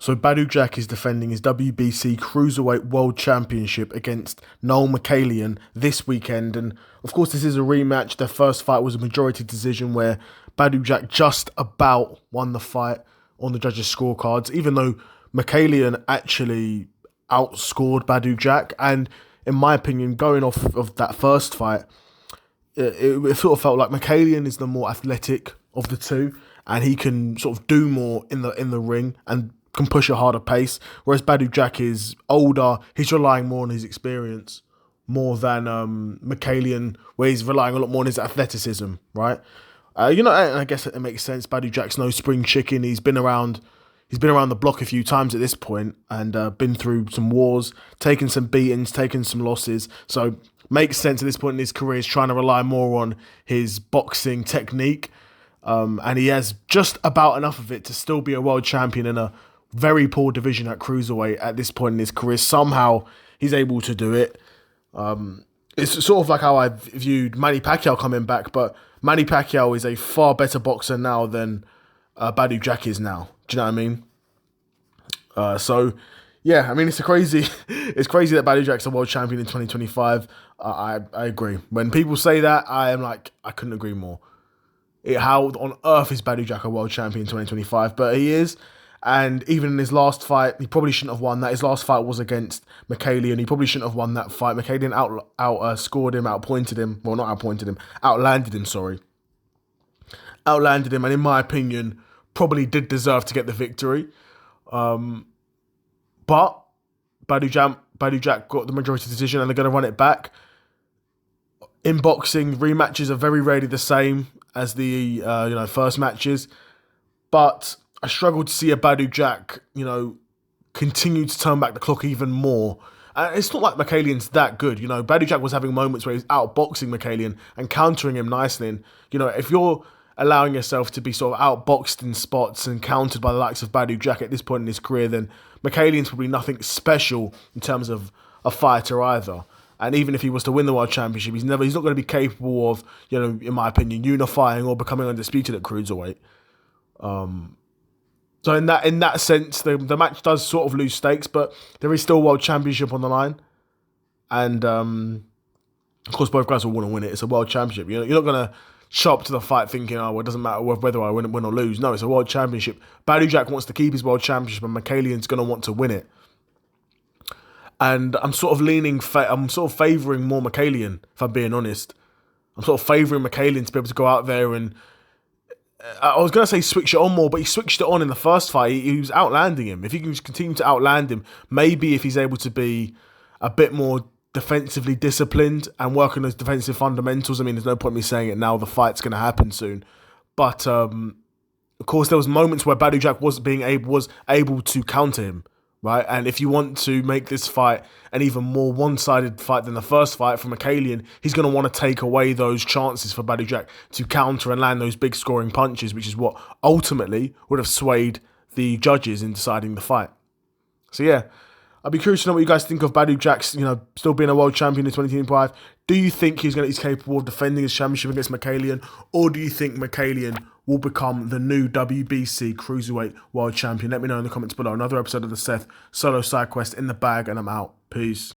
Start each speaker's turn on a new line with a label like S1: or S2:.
S1: So Badou Jack is defending his WBC Cruiserweight World Championship against Noel McCallion this weekend. And of course, this is a rematch. Their first fight was a majority decision where Badou Jack just about won the fight on the judges' scorecards, even though McCallion actually outscored Badou Jack. And in my opinion, going off of that first fight, it sort of felt like McCallion is the more athletic of the two, and he can sort of do more in the ring and can push a harder pace, whereas Badou Jack is older. He's relying more on his experience more than McCallion, where he's relying a lot more on his athleticism, right? I guess it makes sense. Badou Jack's no spring chicken. He's been around the block a few times at this point and been through some wars, taken some beatings, taken some losses. So makes sense at this point in his career. He's trying to rely more on his boxing technique, and he has just about enough of it to still be a world champion in a very poor division at cruiserweight at this point in his career. Somehow he's able to do it. It's sort of like how I viewed Manny Pacquiao coming back, but Manny Pacquiao is a far better boxer now than Badou Jack is now. Do you know what I mean? Yeah, I mean, it's crazy that Badou Jack's a world champion in 2025. I agree. When people say that, I am like, I couldn't agree more. How on earth is Badou Jack a world champion in 2025? But he is. And even in his last fight, he probably shouldn't have won that. His last fight was against McCallion. He probably shouldn't have won that fight. McCallion outscored him, outpointed him. Well, not outpointed him. Outlanded him, sorry. Outlanded him, and in my opinion, probably did deserve to get the victory. But Badou Jack got the majority decision, and they're going to run it back. In boxing, rematches are very rarely the same as the first matches. But I struggle to see a Badou Jack, continue to turn back the clock even more. It's not like McCallion's that good. Badou Jack was having moments where he's outboxing McCallion and countering him nicely. And, if you're allowing yourself to be sort of outboxed in spots and countered by the likes of Badou Jack at this point in his career, then McCallion's probably nothing special in terms of a fighter either. And even if he was to win the world championship, he's not going to be capable of, in my opinion, unifying or becoming undisputed at cruiserweight. So in that sense, the match does sort of lose stakes, but there is still a world championship on the line. And, of course, both guys will want to win it. It's a world championship. You're not going to show up to the fight thinking, it doesn't matter whether I win or lose. No, it's a world championship. Badou Jack wants to keep his world championship, and McCallion's going to want to win it. And I'm sort of favouring more McCallion, if I'm being honest. I'm sort of favouring McCallion to be able to go out there and, I was going to say switch it on more, but he switched it on in the first fight. He was outlanding him. If he can just continue to outland him, maybe if he's able to be a bit more defensively disciplined and work on those defensive fundamentals. I mean, there's no point in me saying it now. The fight's going to happen soon. But, of course, there was moments where Badou Jack was able to counter him, right? And if you want to make this fight an even more one-sided fight than the first fight from McCallion, he's going to want to take away those chances for Badou Jack to counter and land those big scoring punches, which is what ultimately would have swayed the judges in deciding the fight. So yeah, I'd be curious to know what you guys think of Badou Jack's, still being a world champion in 2025. Do you think he's capable of defending his championship against McCallion, or do you think McCallion will become the new WBC Cruiserweight World Champion? Let me know in the comments below. Another episode of the Seth Solo Side Quest in the bag, and I'm out. Peace.